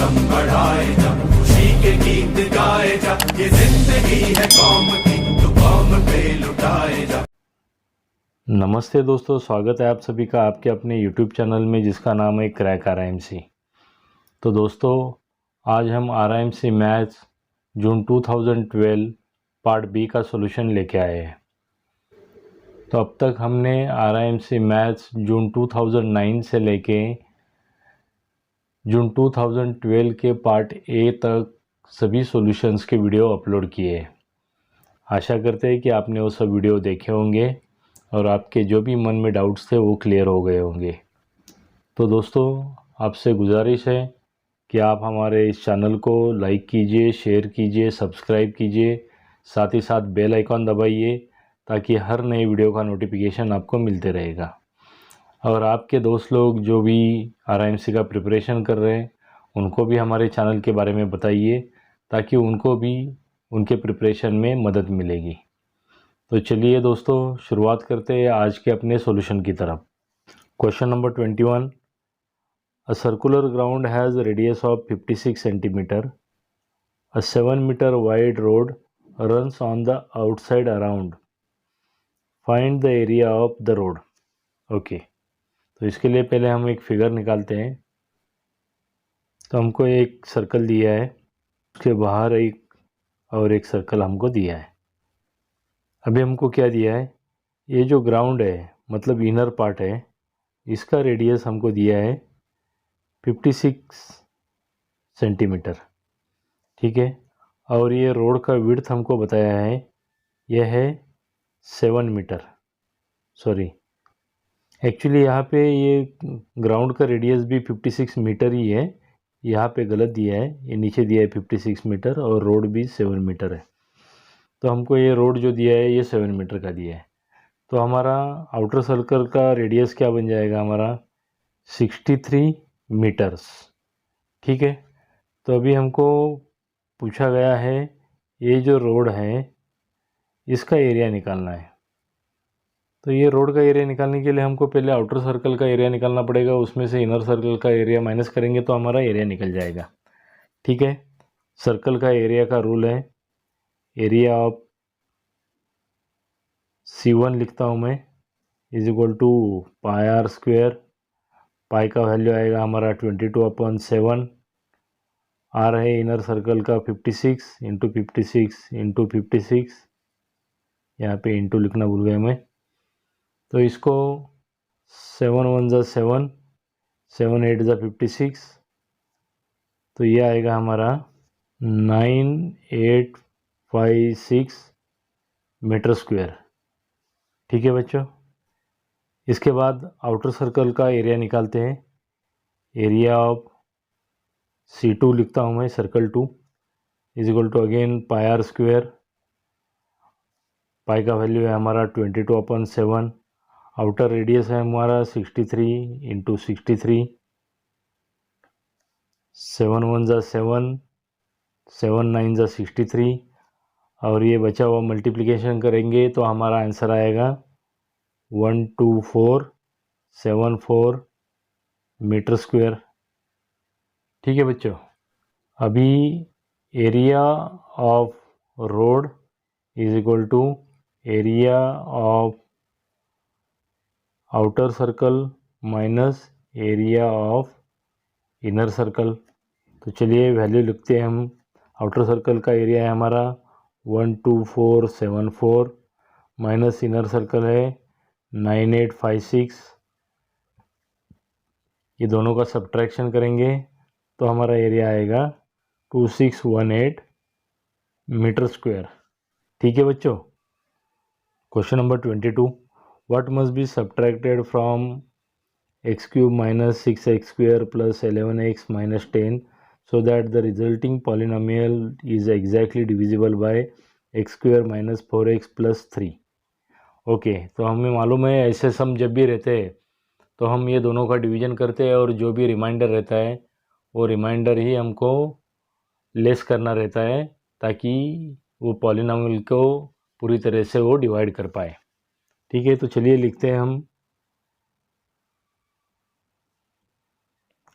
दम बढ़ाए जा, खुशी के गीत गाए जा, ये जिंदगी है कौम की, तो कौम पे लुटाए जा। नमस्ते दोस्तों, स्वागत है आप सभी का आपके अपने YouTube चैनल में जिसका नाम है क्रैक RIMC। तो दोस्तों, आज हम RIMC मैथ्स जून 2012 पार्ट बी का सॉल्यूशन लेके आए हैं। तो अब तक हमने RIMC मैथ्स जून 2009 से लेके जून 2012 के पार्ट ए तक सभी सॉल्यूशंस के वीडियो अपलोड किए हैं। आशा करते हैं कि आपने वो सब वीडियो देखे होंगे और आपके जो भी मन में डाउट्स थे वो क्लियर हो गए होंगे। तो दोस्तों, आपसे गुजारिश है कि आप हमारे इस चैनल को लाइक कीजिए, शेयर कीजिए, सब्सक्राइब कीजिए, साथ ही साथ बेल आइकॉन दबाइए ताकि हर नए वीडियो का नोटिफिकेशन आपको मिलते रहेगा। और आपके दोस्त लोग जो भी RIMC का प्रिपरेशन कर रहे हैं उनको भी हमारे चैनल के बारे में बताइए ताकि उनको भी उनके प्रिपरेशन में मदद मिलेगी। तो चलिए दोस्तों, शुरुआत करते हैं आज के अपने सॉल्यूशन की तरफ। Question number 21, A circular ground has a radius of 56 centimeter. A 7-meter wide road runs on the outside around. Find the area of the road. Okay, तो इसके लिए पहले हम एक फिगर निकालते हैं। तो हमको एक सर्कल दिया है, उसके बाहर एक सर्कल हमको दिया है। अभी हमको क्या दिया है, ये जो ग्राउंड है मतलब इनर पार्ट है, इसका रेडियस हमको दिया है 56 सेंटीमीटर, ठीक है। और ये रोड का विड्थ हमको बताया है, यह है 7 मीटर। सॉरी, एक्चुअली यहाँ पे ये ग्राउंड का रेडियस भी 56 मीटर ही है, यहाँ पे गलत दिया है, ये नीचे दिया है 56 मीटर और रोड भी 7 मीटर है। तो हमको ये रोड जो दिया है ये 7 मीटर का दिया है। तो हमारा आउटर सर्कल का रेडियस क्या बन जाएगा, हमारा 63 मीटर्स, ठीक है। तो अभी हमको पूछा गया है ये जो रोड है इसका एरिया निकालना है। तो ये रोड का एरिया निकालने के लिए हमको पहले आउटर सर्कल का एरिया निकालना पड़ेगा, उसमें से इनर सर्कल का एरिया माइनस करेंगे तो हमारा एरिया निकल जाएगा, ठीक है। सर्कल का एरिया का रूल है, एरिया ऑफ C1 लिखता हूँ मैं, is equal to pi r square. Pi का वैल्यू आएगा हमारा 22/7। आर है इनर सर्कल का 56 इंटू 56 इंटू 56, यहाँ पे इंटू लिखना भूल गया मैं। तो इसको 7 1 ज़ा 7, 7 8 ज़ा 56, तो ये आएगा हमारा 9856 मीटर स्क्वायर, ठीक है बच्चों। इसके बाद आउटर सर्कल का एरिया निकालते हैं। एरिया ऑफ C2 लिखता हूँ मैं, circle 2 is equal to again pi r square. Pi का वैल्यू है हमारा 22/7। आउटर रेडियस है हमारा 63 इंटू 63, 7 1 ज़ा 7, 7 9 ज़ा 63, और ये बचा हुआ मल्टीप्लिकेशन करेंगे तो हमारा आंसर आएगा 12474 मीटर स्क्वायर, ठीक है बच्चों। अभी area of road is equal to area of outer circle minus area of inner circle. तो चलिए वैल्यू लिखते हैं हम। आउटर सर्कल का एरिया है हमारा 12474 माइनस इनर सर्कल है 9856। ये दोनों का सब्ट्रैक्शन करेंगे तो हमारा एरिया आएगा 2618 मीटर स्क्वायर, ठीक है बच्चों। Question number 22, what must be subtracted from x cube minus 6x square plus 11x minus 10 so that the resulting polynomial is exactly divisible by x square minus 4x plus 3। Okay, तो हमें मालूम है ऐसे सम जब भी रहते हैं तो हम ये दोनों का डिवीजन करते हैं और जो भी रिमाइंडर रहता है वो रिमाइंडर ही हमको लेस करना रहता है ताकि वो पॉलिनोमियल को पूरी तरह से वो डिवाइड कर पाए, ठीक है। तो चलिए लिखते हैं हम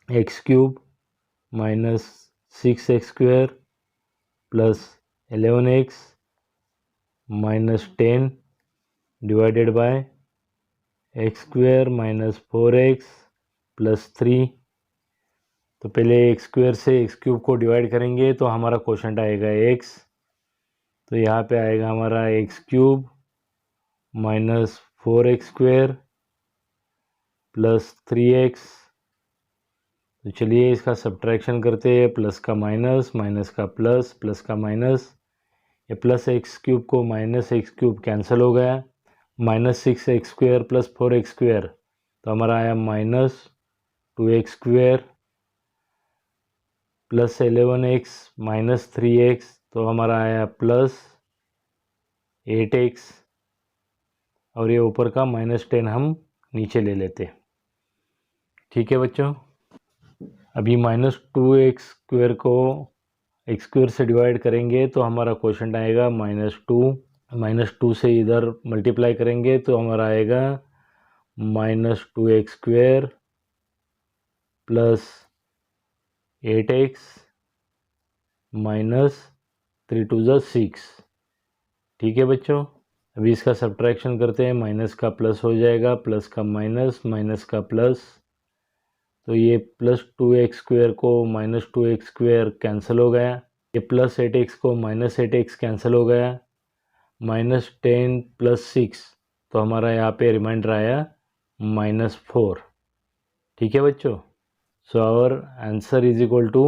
x cube minus 6x² plus 11x minus 10 divided by x² minus 4x plus 3। तो पहले x² से x³ को डिवाइड करेंगे तो हमारा क्वोशंट आएगा x। तो यहाँ पे आएगा हमारा x³ minus 4x² plus 3x। तो चलिए इसका सब्ट्रैक्शन करते हैं, प्लस का माइनस, माइनस का प्लस, प्लस का माइनस। ये प्लस x³ को माइनस x³ कैंसिल हो गया। माइनस 6x² प्लस 4x² तो हमारा आया minus 2x² plus 11x minus 3x तो हमारा आया प्लस 8x। और ये ऊपर का माइनस 10 हम नीचे ले लेते। ठीक है बच्चों, अभी माइनस 2x² को x² से डिवाइड करेंगे तो हमारा क्वोशंट आएगा -2। -2 से इधर मल्टीप्लाई करेंगे तो हमारा आएगा -2x² प्लस 8x माइनस 3 2 ज़ा 6। ठीक है बच्चों, अभी इसका सब्ट्रैक्शन करते हैं। माइनस का प्लस हो जाएगा, प्लस का माइनस, माइनस का प्लस। तो ये प्लस 2x² को माइनस 2x² कैंसिल हो गया। ये प्लस 8x को माइनस 8x कैंसिल हो गया। माइनस 10 प्लस 6 तो हमारा यहाँ पे रिमाइंडर आया -4। ठीक है बच्चों, so our answer is equal to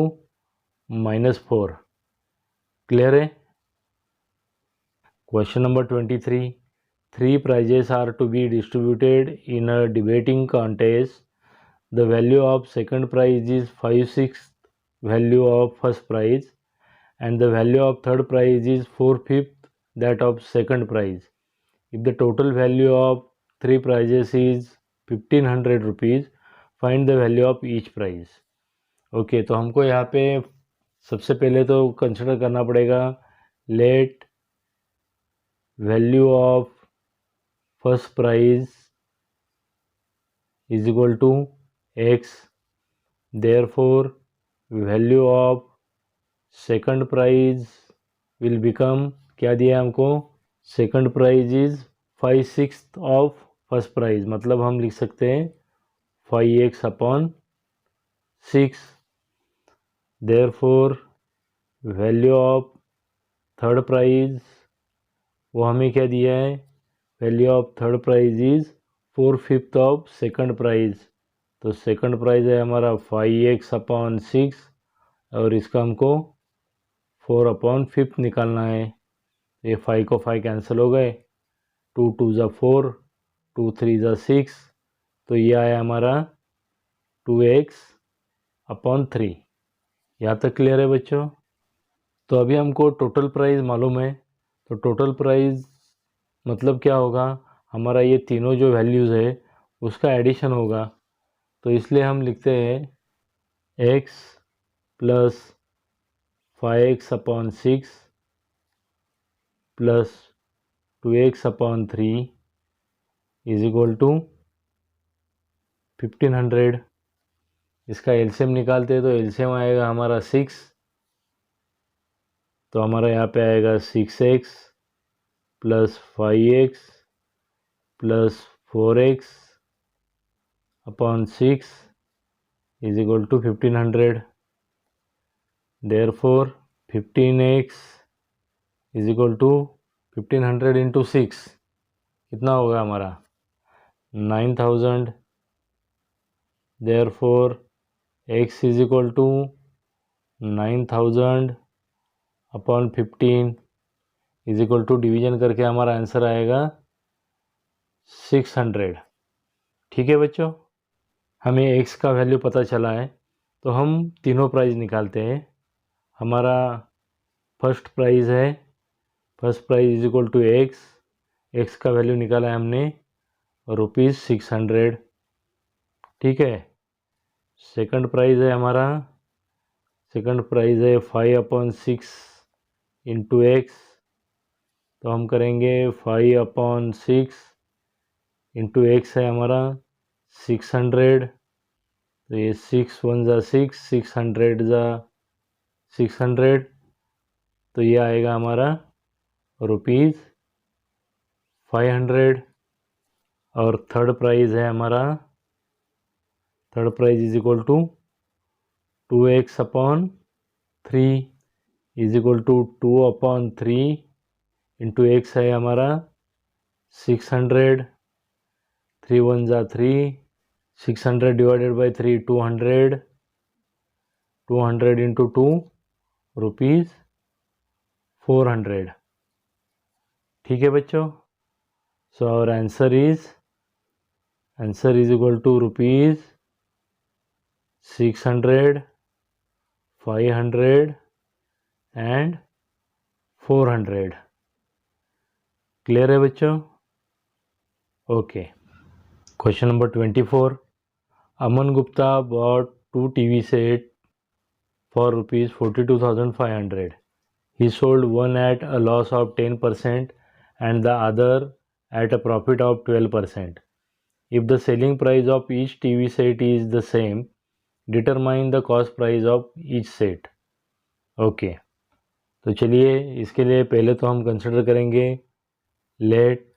-4। Clear है? Question number 23। 3 prizes are to be distributed in a debating contest. The value of second prize is 5/6 value of first prize and the value of third prize is 4/5 that of second prize. If the total value of 3 prizes is 1500 rupees, find the value of each prize. Okay, तो हमको यहाँ पे सबसे पहले तो consider करना पड़ेगा let value of first prize is equal to x, therefore value of second prize will become, क्या दिया हमको, second prize is 5/6 of first prize, मतलब हम लिख सकते हैं 5x/6। therefore value of third prize, वो हमें क्या दिया है, value of third prize is 4/5 of second prize. तो सेकंड प्राइज है हमारा 5x/6 और इसका हमको 4/5 निकालना है। ये 5 को 5 कैंसिल हो गए, 2 2 ज़ा 4, 2 3 ज़ा 6, तो ये आया हमारा 2x/3। यहाँ तक क्लियर है बच्चों? तो अभी हमको टोटल प्राइस मालूम है, तो टोटल प्राइस मतलब क्या होगा, हमारा ये तीनों जो वैल्यूज़ है उसका एडिशन होगा। तो इसलिए हम लिखते हैं x plus 5x/6 plus 2x/3 is equal to 1500। इसका एलसीएम निकालते हैं तो एलसीएम आएगा हमारा 6, तो हमारा यहाँ पे आएगा 6x plus 5x plus 4x/6 is equal to 1500. Therefore 15x is equal to 1500 into 6 कितना होगा हमारा 9000. Therefore x is equal to 9000/15 is equal to, division करके हमारा आंसर आएगा 600। ठीक है बच्चों, हमें x का वैल्यू पता चला है तो हम तीनों प्राइस निकालते हैं। हमारा फर्स्ट प्राइस है, first price is equal to x का वैल्यू निकाला है हमने ₹600। ठीक है, सेकंड प्राइस है हमारा, सेकंड प्राइस है 5/6 इंटू एक्स, तो हम करेंगे 5/6 इंटू एक्स है हमारा 600, तो ये 6 1 ज़ा 6, 600 ज़ा 600, तो ये आएगा हमारा ₹500। और थर्ड प्राइज़ है हमारा, third prize is equal to 2x upon 3 is equal to 2 upon 3 into x है हमारा 600, 3 1 ज़ा 3, 600 डिवाइडेड बाई 3 200, 200 इंटू 2 ₹400। ठीक है बच्चों, so our answer is equal to ₹600, 500 and 400। Clear है बच्चों? Okay. Question number 24, Aman Gupta bought 2 TV set for ₹42,500. He sold one at a loss of 10% and the other at a profit of 12%. If the selling price of each TV set is the same, determine the cost price of each set. Okay, तो चलिए इसके लिए पहले तो हम consider करेंगे let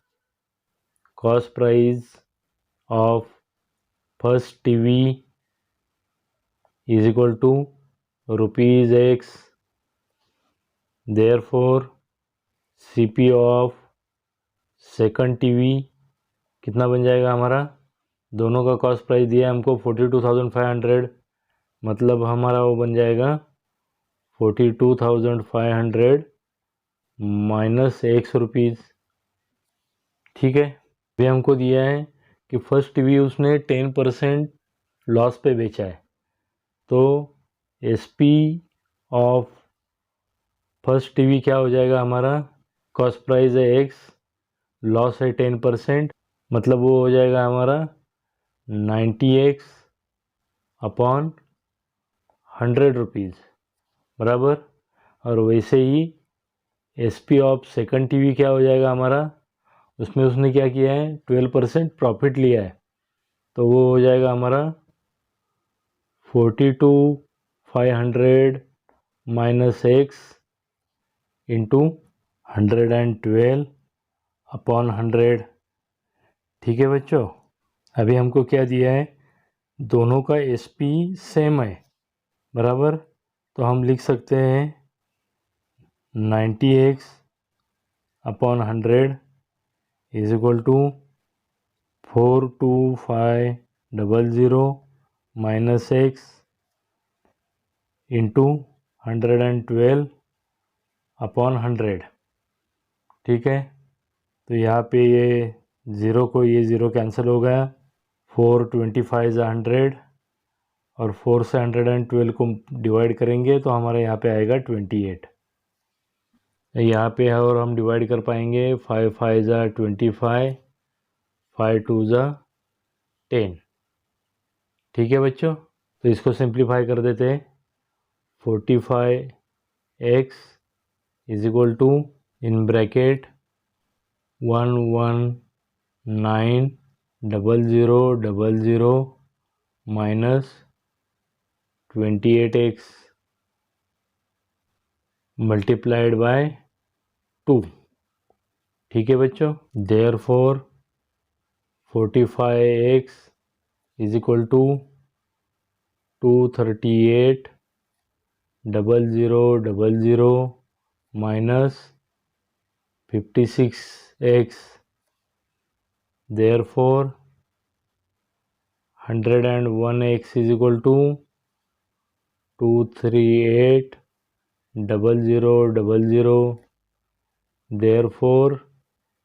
cost price of first TV is equal to ₹X, therefore CP of second TV कितना बन जाएगा हमारा, दोनों का कॉस्ट प्राइस दिया है हमको 42,500, मतलब हमारा वो बन जाएगा 42,500 माइनस ₹X। ठीक है, अभी हमको दिया है कि फर्स्ट टीवी उसने 10% लॉस पे बेचा है, तो एसपी ऑफ फर्स्ट टीवी क्या हो जाएगा हमारा, कॉस्ट प्राइस है X, लॉस है 10%, मतलब वो हो जाएगा हमारा 90X अपॉन ₹100 बराबर। और वैसे ही एसपी ऑफ सेकंड टीवी क्या हो जाएगा हमारा, उसमें उसने क्या किया है 12% प्रॉफिट लिया है, तो वो हो जाएगा हमारा 42,500 माइनस X इंटू 112 अपॉन 100। ठीक है बच्चों, अभी हमको क्या दिया है, दोनों का एसपी सेम है बराबर, तो हम लिख सकते हैं 90X upon 100 is equal to 42500 minus X into 112 upon 100। ठीक है, तो यहाँ पे ये ज़ीरो को ये ज़ीरो कैंसिल हो गया, 425 100 और 4 से 112 को डिवाइड करेंगे तो हमारे यहाँ पे आएगा 28। यहाँ पे है और हम डिवाइड कर पाएंगे 5 5 ज़ा 25, 5 2 ज़ा 10। ठीक है बच्चों, तो इसको सिंप्लीफाई कर देते हैं, 45X is equal to in bracket 1190000 minus 28X multiplied by 2। ठीक है बच्चों, therefore 45X is equal to 238,000 minus 56X, therefore 101X is equal to 238,000, therefore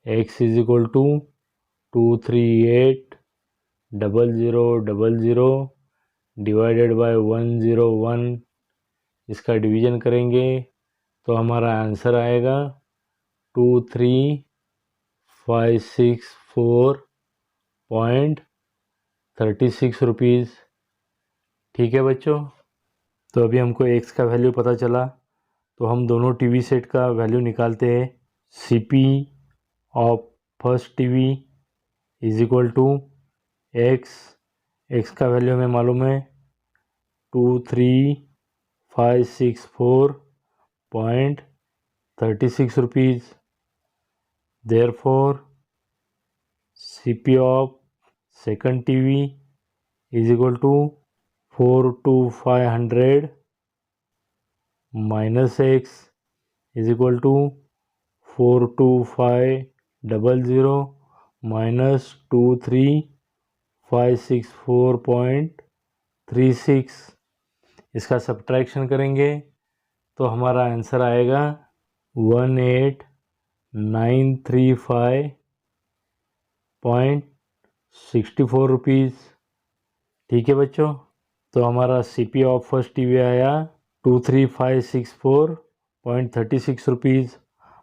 X is equal to 238,000 divided by 101। इसका डिवीजन करेंगे तो हमारा आंसर आएगा 23,564.36 rupees. ठीक है बच्चों, तो अभी हमको X का वैल्यू पता चला, तो हम दोनों टीवी सेट का वैल्यू निकालते हैं। CP of first TV is equal to X का वैल्यू हमें मालूम है 23,564.36 rupees. Therefore, CP of second TV is equal to 42500 minus X is equal to 42500 minus 23,564.36. इसका सब्ट्रैक्शन करेंगे तो हमारा आंसर आएगा 18,935.64 रुपीज़। ठीक है बच्चों, तो हमारा CP ऑफ फर्स्ट टीवी आया 23,564.36 रुपीज़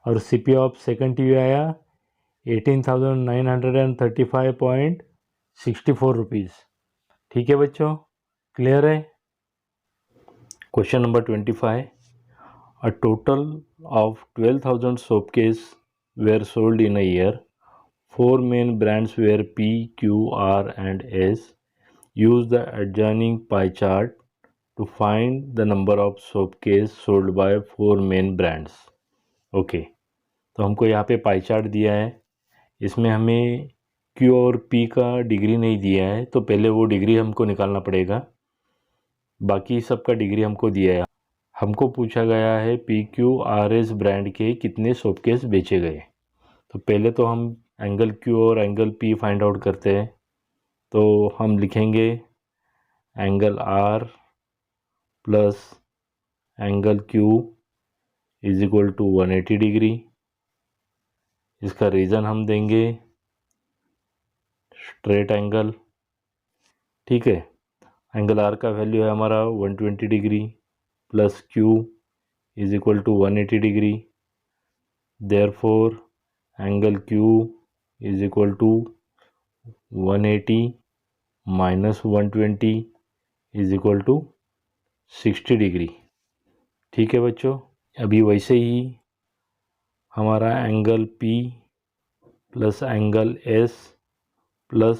और CP ऑफ सेकंड टीवी आया 18,935.64 रुपीज़। ठीक है बच्चों, क्लियर है। Question number 25, a total of 12,000 soap case were sold in a year. 4 main brands were P, Q, R and S. Use the adjoining pie chart to find the number of soap case sold by 4 main brands. Okay, तो हमको यहाँ पे pie chart दिया है, इसमें हमें Q और P का डिग्री नहीं दिया है, तो पहले वो डिग्री हमको निकालना पड़ेगा। बाकी सबका डिग्री हमको दिया है। हमको पूछा गया है PQRS ब्रांड के कितने सोप केस बेचे गए। तो पहले तो हम एंगल Q और एंगल P फाइंड आउट करते हैं। तो हम लिखेंगे angle R plus angle Q is equal to 180 degree. इसका रीज़न हम देंगे स्ट्रेट एंगल। ठीक है, एंगल R का वैल्यू है हमारा 120 degree plus Q is equal to 180 degree. Therefore angle Q is equal to 180 minus 120 is equal to 60 degree. ठीक है बच्चों, अभी वैसे ही हमारा angle P plus angle S plus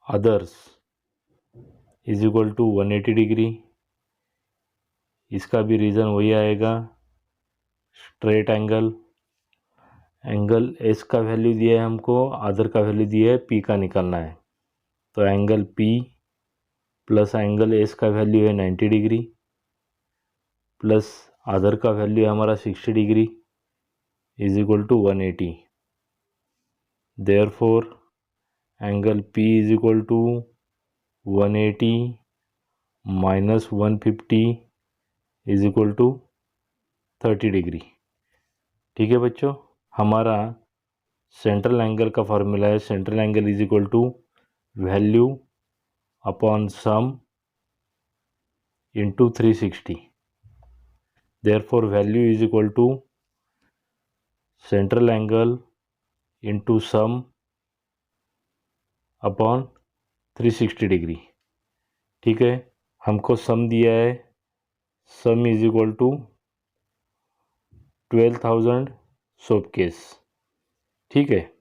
others is equal to 180 degree. इसका भी रीज़न वही आएगा, स्ट्रेट एंगल। एंगल S का वैल्यू दिया है हमको, अदर का वैल्यू दिया है, P का निकालना है। तो angle P plus angle S का वैल्यू है 90 डिग्री प्लस अदर का वैल्यू है हमारा 60 degree is equal to 180। Therefore angle P is equal to 180 minus 150 is equal to 30 degree. ठीक है बच्चों, हमारा सेंट्रल एंगल का फॉर्मूला है, central angle is equal to value upon sum into 360। Therefore value is equal to central angle into sum upon 360 degree. ठीक है, हमको sum दिया है, sum is equal to 12,000 soap case. ठीक है,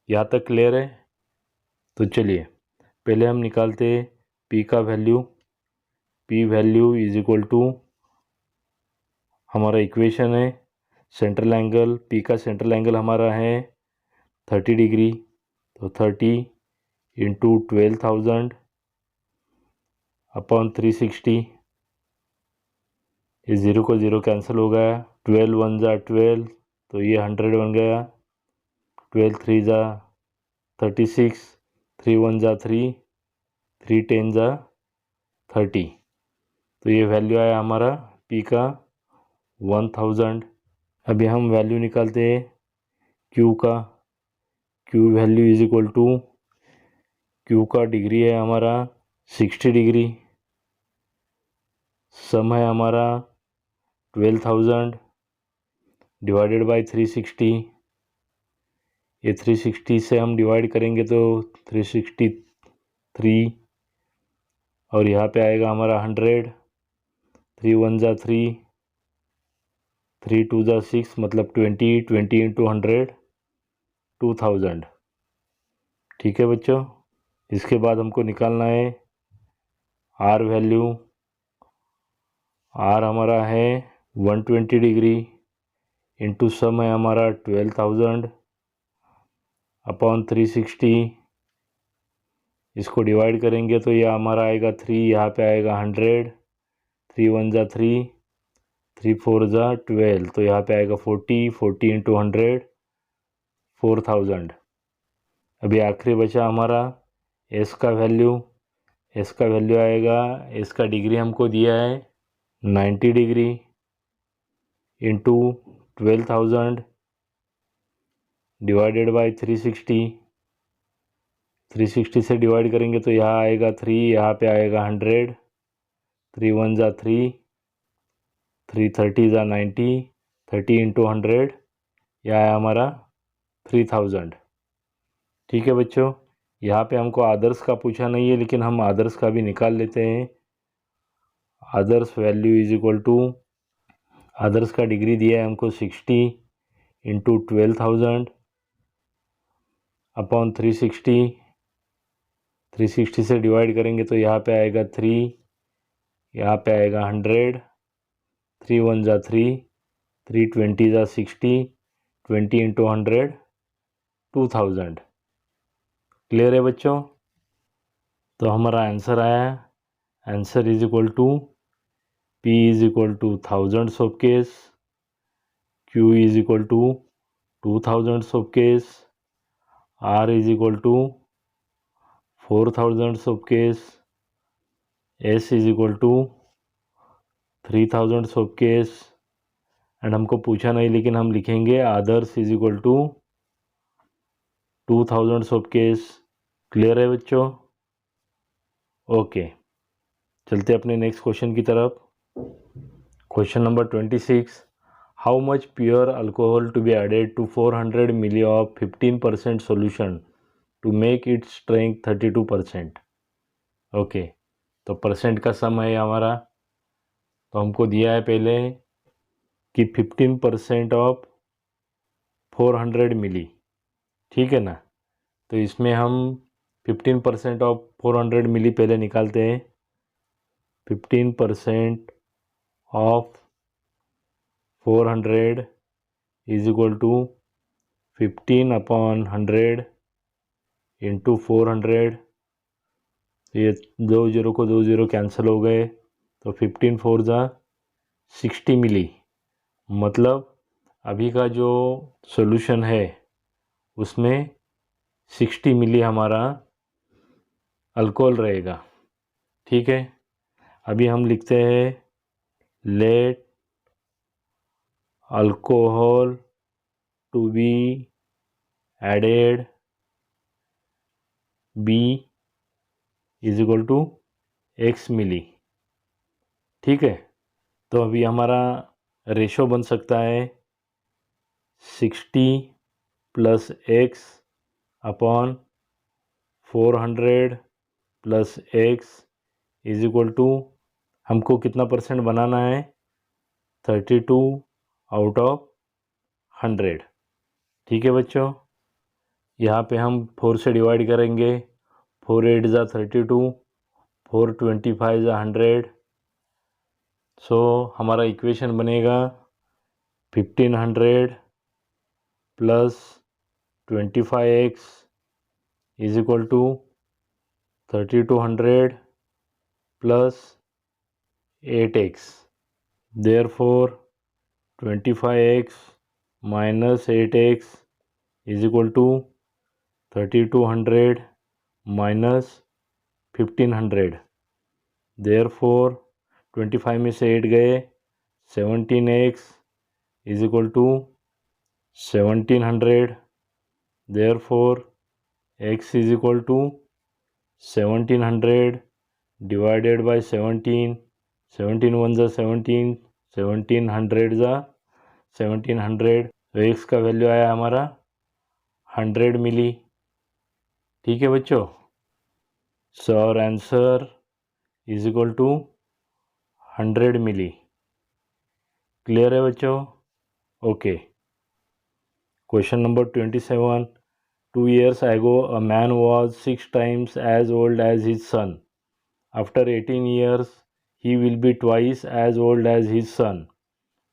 यहाँ तक क्लियर है। तो चलिए पहले हम निकालते हैं P का value. P value is equal to, हमारा इक्वेशन है सेंट्रल एंगल, P का सेंट्रल एंगल हमारा है 30 डिग्री। तो 30 इंटू 12,000 अपॉन 360, ये 0 को 0 कैंसिल हो गया। 12 वन ज़ा 12, तो ये 100 बन गया। 12 थ्री ज़ा 36, 3 वन ज़ा 3, 3 टेन ज़ा 30। तो ये वैल्यू आया हमारा P का 1000। अभी हम वैल्यू निकालते हैं Q का। Q value is equal to, Q का डिग्री है हमारा 60 डिग्री, सम है हमारा 12,000 डिवाइडेड बाय 360। ये 360 से हम डिवाइड करेंगे तो 363 और यहाँ पे आएगा हमारा 100। 3 वन ज़ा 3, 3 टू ज़ा 6, मतलब 20, 20 इंटू 100 2000। ठीक है बच्चों, इसके बाद हमको निकालना है R वैल्यू। आर हमारा है 120 डिग्री इंटू सम है हमारा 12,000 अपॉन 360, इसको डिवाइड करेंगे तो यह हमारा आएगा 3, यहाँ पे आएगा 100, 3 1 जा 3, 3 4 जा 12, तो यहाँ पे आएगा 40, 40 इंटू 100 4,000। अभी आखिरी बचा हमारा एस का वैल्यू। एस का वैल्यू आएगा, एस का डिग्री हमको दिया है 90 डिग्री इंटू 12,000 डिवाइडेड बाय 360। 360 से डिवाइड करेंगे तो यहाँ आएगा 3, यहाँ पे आएगा 100, 3 1 जा 3, 3 30 जा 90, 30 इंटू 100, यह है हमारा 3,000। ठीक है बच्चों, यहाँ पे हमको आदर्श का पूछा नहीं है, लेकिन हम आदर्श का भी निकाल लेते हैं। आदर्श वैल्यू इज इक्वल टू, आदर्श का डिग्री दिया है हमको 60 इंटू 12,000 अपॉन 360। 360 से डिवाइड करेंगे तो यहाँ पे आएगा 3, यहाँ पे आएगा 100, 3 1 जा 3, 3 20 जा 60, 20 इंटू 100 2000। क्लियर है बच्चों? तो हमारा आंसर आया, answer is equal to P is equal to thousands of case, Q is equal to 2000 of case, R is equal to 4000 of case, S is equal to 3000 of case. And हमको पूछा नहीं, लेकिन हम लिखेंगे आदर्श is equal to 2000 of case. Clear है बच्चों? Okay, चलते अपने नेक्स्ट क्वेश्चन की तरफ। Question number 26, how much pure alcohol to be added to 400 milli of 15% solution to make it strength 32%। Okay, तो परसेंट का सम है हमारा, तो हमको दिया है पहले कि 15% ऑफ 400 मिली, ठीक है ना। तो इसमें हम 15% ऑफ 400 मिली पहले निकालते हैं। 15% of 400 is equal to 15 upon 100 into 400। ये 2 0 को 2 0 कैंसिल हो गए, तो 15 4 जा 60 मिली। मतलब अभी का जो सॉल्यूशन है उसमें 60 मिली हमारा अल्कोहल रहेगा, ठीक है। अभी हम लिखते हैं let alcohol to be added be is equal to x milli, ठीक है। तो अभी हमारा रेशो बन सकता है 60 plus x upon 400 plus x is equal to, हमको कितना परसेंट बनाना है, 32 आउट ऑफ 100, ठीक है बच्चों। यहाँ पे हम 4 से डिवाइड करेंगे, 4 8 जा 32, 4 25 जा 100। सो हमारा इक्वेशन बनेगा 1500 plus 25x is equal to 3200 plus 8x। Therefore 25x minus 8x is equal to 3200 minus 1500। Therefore 25 में से 8 गए, 17x is equal to 1700। Therefore x is equal to 1700 divided by 17, 17 1 जा 17, 1700 जा 1700। तो एक्स का वैल्यू आया हमारा 100 मिली, ठीक है बच्चों। So our answer is equal to 100 मिली। क्लियर है बच्चों? Okay, question number 27, 2 years ago a man was 6 times as old as his son. After 18 years he will be twice as old as his son.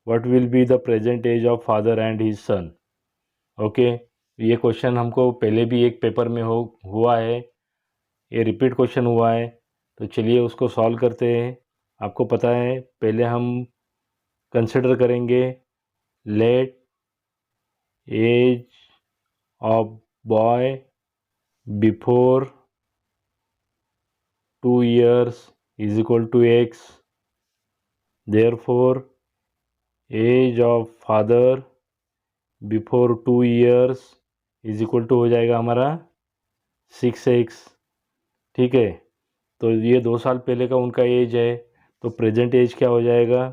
What will be the present age of father and his son? Okay, ये question हमको पहले भी एक paper में हुआ है, ये repeat question हुआ है, तो चलिए उसको सॉल्व करते हैं। आपको पता है, पहले हम कंसिडर करेंगे let age of boy before 2 years is equal to x, therefore age of father before 2 years is equal to हो जाएगा हमारा 6x। ठीक है, तो ये 2 साल पहले का उनका एज है, तो प्रेजेंट एज क्या हो जाएगा?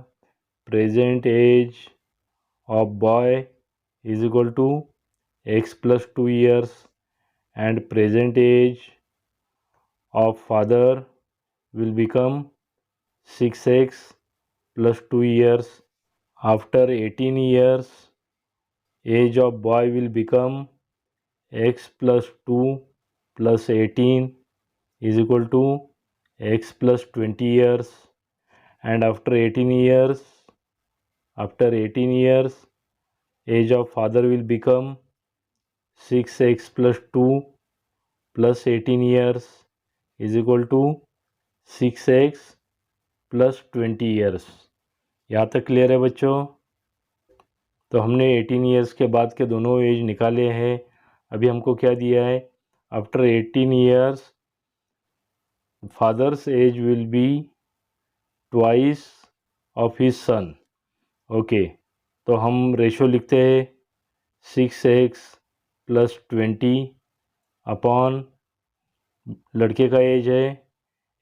Present age of boy is equal to x plus 2 years and present age of father will become 6x plus 2 years. After 18 years, age of boy will become x plus 2 plus 18 is equal to x plus 20 years. And after 18 years, age of father will become 6x plus 2 plus 18 years is equal to 6x plus 20 years. यहाँ तक clear है बच्चों? तो हमने 18 years के बाद के दोनों एज निकाले हैं। अभी हमको क्या दिया है? After 18 years father's age will be twice of his son. Okay, तो हम रेशो लिखते हैं 6x प्लस 20 अपॉन लड़के का एज है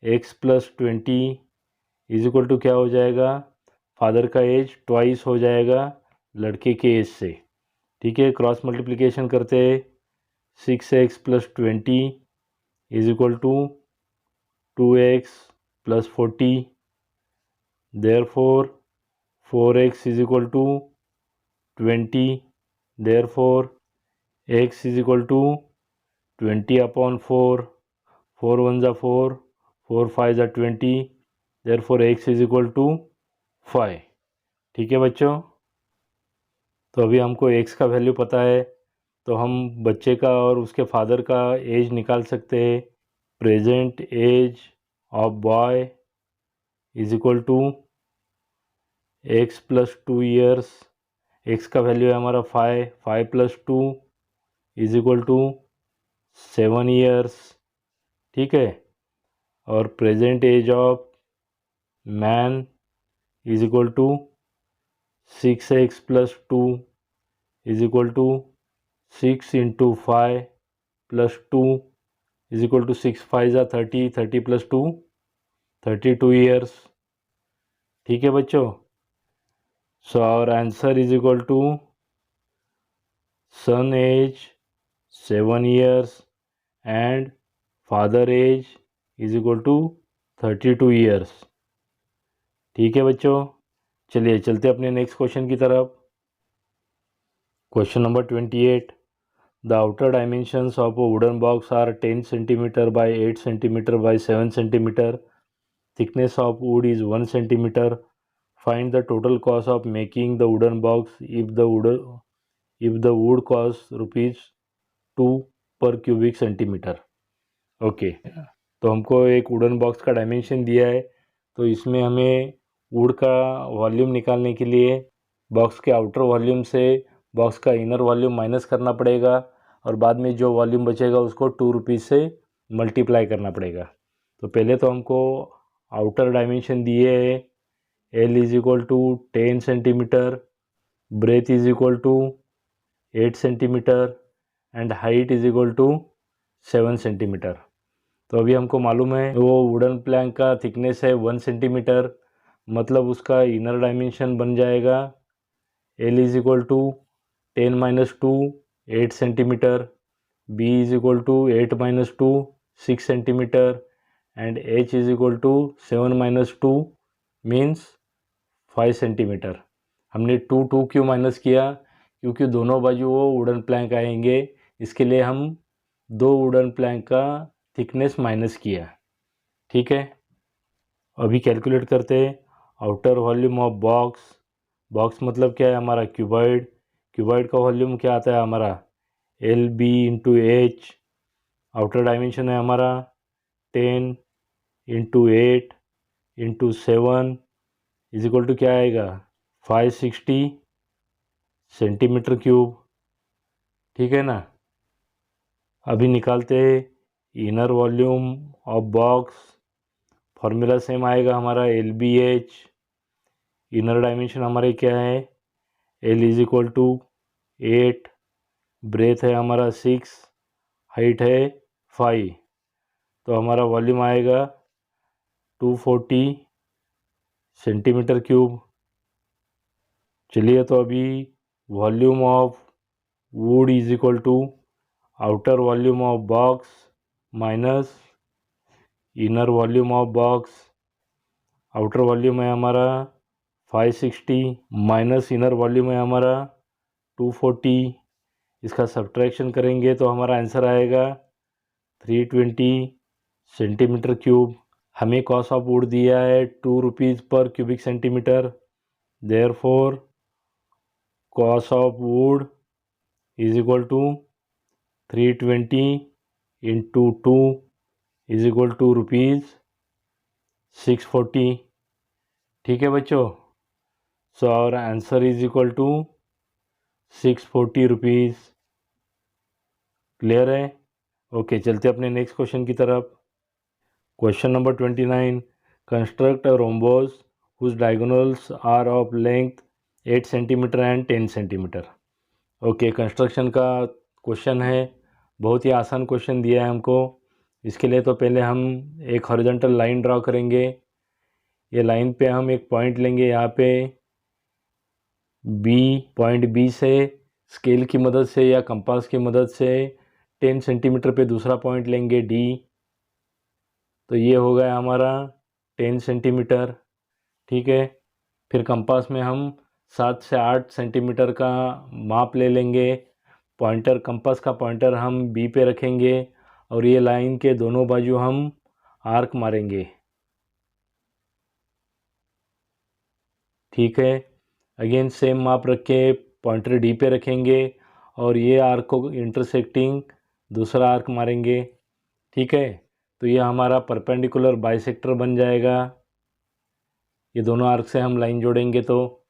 x plus 20 is equal to क्या हो जाएगा? फादर का एज ट्वाइस हो जाएगा लड़के के एज से। ठीक है, क्रॉस मल्टीप्लिकेशन करते हैं 6x plus 20 is equal to 2x plus 40, therefore 4x is equal to 20, therefore x is equal to 20 upon 4, 4 1 जा 4, 4 5 जा 20, therefore x is equal to 5। ठीक है बच्चों, तो अभी हमको x का वैल्यू पता है, तो हम बच्चे का और उसके फादर का एज निकाल सकते हैं। Present age of boy is equal to x plus 2 years, x का वैल्यू है हमारा 5, 5 plus 2 is equal to 7 years. ठीक है, और present age of man is equal to 6x plus 2 is equal to 6 into 5 plus 2 is equal to 6 5 जा 30, 30 plus 2 32 years. ठीक है बच्चों, so our answer is equal to son age 7 years and father age is equal to 32 years. ठीक है बच्चों, चलिए चलते अपने नेक्स्ट क्वेश्चन की तरफ। Question number 28, the outer dimensions of a wooden box are 10 centimeter by 8 centimeter by 7 centimeter, thickness of wood is 1 centimeter, find the total cost of making the wooden box if the wood cost ₹2 per cubic centimetre. Okay, तो हमको एक wooden box का dimension दिया है, तो इसमें हमें would का वॉल्यूम निकालने के लिए बॉक्स के आउटर वॉल्यूम से बॉक्स का इनर वॉल्यूम माइनस करना पड़ेगा, और बाद में जो वॉल्यूम बचेगा उसको ₹2 से मल्टीप्लाई करना पड़ेगा। तो पहले तो हमको आउटर डायमेंशन दिए है, L is equal to 10 centimeter, breadth is equal to 8 centimetre and height is equal to 7 centimeter. तो अभी हमको मालूम है वो वुडन प्लैंक का थिकनेस है 1 सेंटीमीटर, मतलब उसका इनर डायमेंशन बन जाएगा L is equal to 10 minus 2 8 centimeter, B is equal to 8 minus 2 6 centimeter and H is equal to 7 minus 2 means 5 centimeter. हमने 2 क्यों माइनस किया? क्योंकि दोनों बाजू वो वुडन प्लैंक आएंगे, इसके लिए हम 2 वुडन प्लैंक का थिकनेस माइनस किया। ठीक है, अभी कैलकुलेट करते हैं outer volume of box. Box मतलब क्या है हमारा क्यूबॉइड। क्यूबॉइड का वॉल्यूम क्या आता है हमारा L B into H. Outer dimension है हमारा 10 into 8 into 7 is equal to क्या आएगा 560 सेंटीमीटर क्यूब। ठीक है ना। अभी निकालते हैं inner volume of box. Formula same आएगा हमारा L B H. Inner dimension हमारे क्या है L is equal to 8, breadth है हमारा 6, हाइट है 5। तो हमारा वॉल्यूम आएगा 240 सेंटीमीटर क्यूब। चलिए तो अभी volume of wood is equal to outer volume of box minus inner volume of box. Outer volume है हमारा 560 माइनस इनर वॉल्यूम है हमारा 240। इसका सब्ट्रैक्शन करेंगे तो हमारा आंसर आएगा 320 सेंटीमीटर क्यूब। हमें कॉस्ट ऑफ वुड दिया है 2 rupees per cubic centimetre. Therefore cost of wood is equal to 320 into 2 is equal to rupees 640। ठीक है बच्चों। So our answer is equal to 640 rupees. Clear है। ओके चलते अपने नेक्स्ट क्वेश्चन की तरफ। Question number 29 construct a rhombus whose diagonals are of length 8 centimetre and 10 centimetre. Okay construction का question है। बहुत ही आसान क्वेश्चन दिया है हमको। इसके लिए तो पहले हम एक हॉरिजॉन्टल लाइन ड्रॉ करेंगे। ये लाइन पे हम एक पॉइंट लेंगे यहाँ पे बी। पॉइंट बी से स्केल की मदद से या कंपास की मदद से 10 सेंटीमीटर पे दूसरा पॉइंट लेंगे डी। तो ये हो गया हमारा 10 सेंटीमीटर। ठीक है। फिर कंपास में हम 7 से 8 सेंटीमीटर का माप ले लेंगे। पॉइंटर कंपास का पॉइंटर हम बी पे रखेंगे और ये लाइन के दोनों बाजू हम आर्क मारेंगे। ठीक है। अगेन सेम माप रख के पॉइंटर डी पे रखेंगे और ये आर्क को इंटरसेक्टिंग दूसरा आर्क मारेंगे। ठीक है। तो ये हमारा परपेंडिकुलर बाइसेक्टर बन जाएगा। ये दोनों आर्क से हम लाइन जोड़ेंगे तो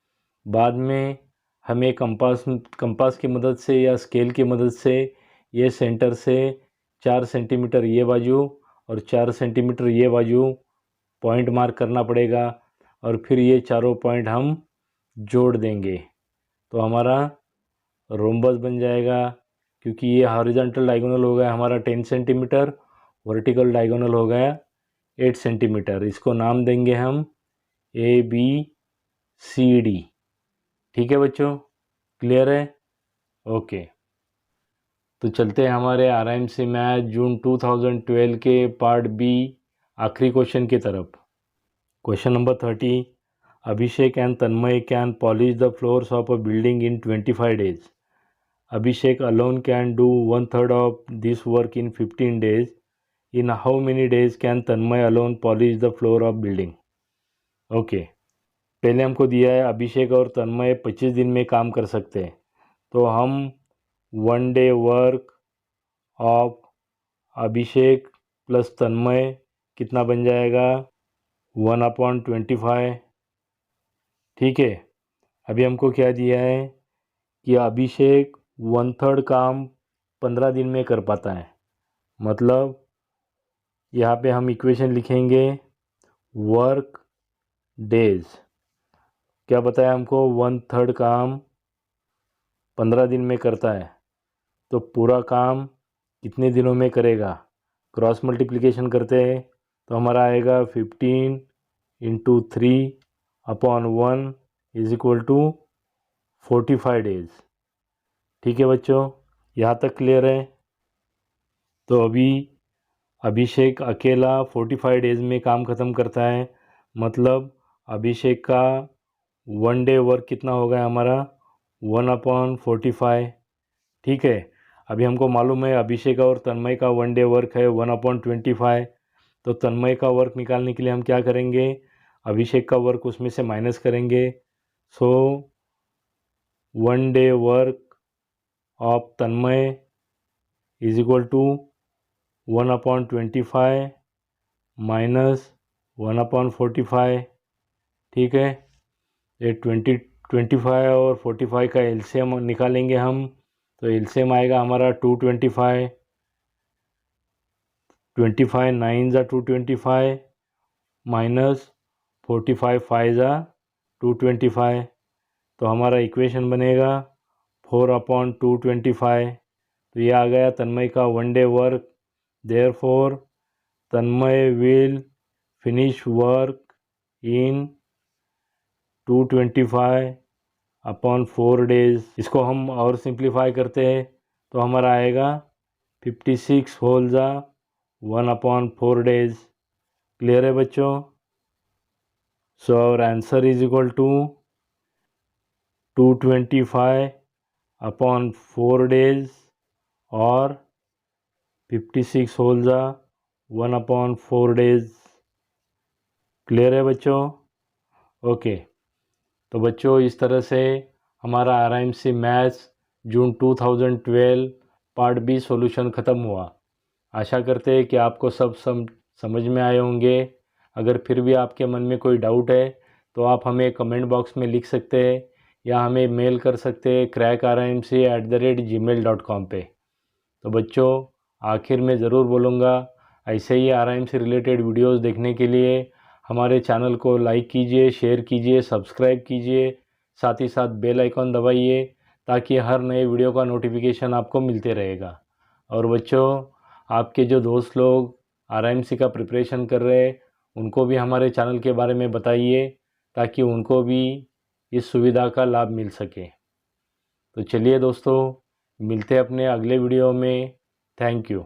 बाद में हमें कंपास की मदद से या स्केल की मदद से ये सेंटर से 4 सेंटीमीटर ये बाजू और 4 सेंटीमीटर ये बाजू पॉइंट मार्क करना पड़ेगा और फिर ये चारों पॉइंट हम जोड़ देंगे तो हमारा रोम्बस बन जाएगा। क्योंकि ये हॉरिजॉन्टल डायगोनल हो गया हमारा 10 सेंटीमीटर, वर्टिकल डायगोनल हो गया 8 सेंटीमीटर। इसको नाम देंगे हम ए बी सी डी। ठीक है बच्चों। क्लियर है। ओके तो चलते हैं हमारे आरएमसी मैथ जून 2012 के पार्ट बी आखिरी क्वेश्चन की तरफ। Question number 30 Abhishek and Tanmay can polish the floors of a building in 25 days. Abhishek alone can do 1/3 of this work in 15 days. In how many days can Tanmay alone polish the floor of building? Okay पहले हमको दिया है अभिषेक और तन्मय 25 दिन में काम कर सकते हैं। तो हम 1 day work of Abhishek plus Tanmay कितना बन जाएगा 1/25। ठीक है। अभी हमको क्या दिया है कि अभिषेक 1/3 काम 15 दिन में कर पाता है। मतलब यहाँ पे हम इक्वेशन लिखेंगे वर्क डेज। क्या बताया हमको 1/3 काम 15 दिन में करता है तो पूरा काम कितने दिनों में करेगा। क्रॉस मल्टीप्लिकेशन करते हैं तो हमारा आएगा 15 इंटू 3/1 इज इक्वल टू 45 days। ठीक है बच्चों यहाँ तक क्लियर है। तो अभी अभिषेक अकेला 45 डेज़ में काम ख़त्म करता है। मतलब अभिषेक का 1 day वर्क कितना होगा हमारा 1/45। ठीक है। अभी हमको मालूम है अभिषेक और तन्मय का 1 day वर्क है 1/25। तो तन्मय का वर्क निकालने के लिए हम क्या करेंगे अभिषेक का वर्क उसमें से माइनस करेंगे। So 1 day work of Tanmay is equal to 1/25 minus 1/45। ठीक है, ये 25 और 45 का एलसीएम निकालेंगे हम, तो एलसीएम आएगा हमारा 225। 25 9 ज़ा 225 माइनस 45 5 ज़ा 225, तो हमारा इक्वेशन बनेगा 4/225। तो ये आ गया तन्मय का 1 day work. Therefore Tanmay will finish work in 225/4 days. इसको हम और सिंप्लीफाई करते हैं तो हमारा आएगा 56 होल ज़ा 1/4 डेज। क्लियर है बच्चों? So our answer is equal to 225/4 days और 56 होल ज़ा 1/4 डेज। क्लियर है बच्चों? ओके, तो बच्चों इस तरह से हमारा RIMC मैथ्स जून 2012 पार्ट बी सॉल्यूशन ख़त्म हुआ। आशा करते हैं कि आपको सब समझ में आए होंगे। अगर फिर भी आपके मन में कोई डाउट है तो आप हमें कमेंट बॉक्स में लिख सकते हैं या हमें मेल कर सकते हैं crackrimc@gmail.com पे। तो बच्चों आखिर में ज़रूर बोलूँगा, ऐसे ही RIMC रिलेटेड वीडियोस देखने के लिए हमारे चैनल को लाइक कीजिए, शेयर कीजिए, सब्सक्राइब कीजिए, साथ ही साथ बेल आइकॉन दबाइए ताकि हर नए वीडियो का नोटिफिकेशन आपको मिलते रहेगा। और बच्चों आपके जो दोस्त लोग RIMC का प्रिपरेशन कर रहे हैं उनको भी हमारे चैनल के बारे में बताइए ताकि उनको भी इस सुविधा का लाभ मिल सके। तो चलिए दोस्तों, मिलते हैं अपने अगले वीडियो में। Thank you.